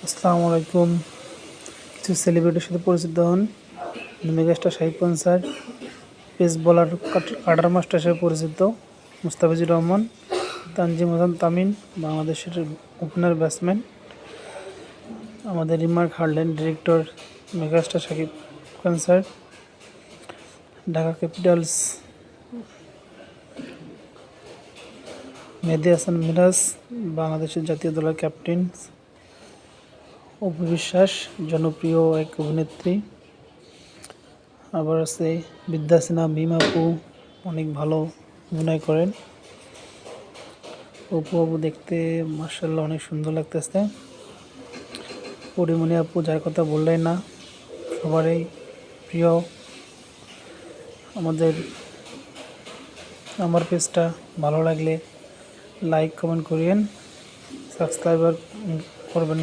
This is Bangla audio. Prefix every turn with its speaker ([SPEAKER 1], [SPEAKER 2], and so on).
[SPEAKER 1] আসসালামু আলাইকুম। কিছু সেলিব্রিটির সাথে পরিচিত হন। Megastar Shahid Khan sir, pace bowler cutter master হিসেবে পরিচিত মুস্তাফিজুর রহমান, তানজিম হাসান তামিম বাংলাদেশের ওপেনার ব্যাটসম্যান, আমাদের Remark Herlan director megastar Shahid Khan sir, Dhaka Capitals Mehedi Hasan Miraz বাংলাদেশের জাতীয় দলের ক্যাপ্টেন, অপু বিশ্বাস জনপ্রিয় এক অভিনেত্রী, আবার আছে বিদ্যা সিনহা মিম আপু, অনেক ভালো অভিনয় করেন। অপু দেখতে মার্শাল্লাহ অনেক সুন্দর লাগতেছে। পরিমণি আপু যার কথা বললেই না, সবারই প্রিয়। আমার পেজটা ভালো লাগলে লাইক কমেন্ট করিয়েন, সাবস্ক্রাইবার করবেন।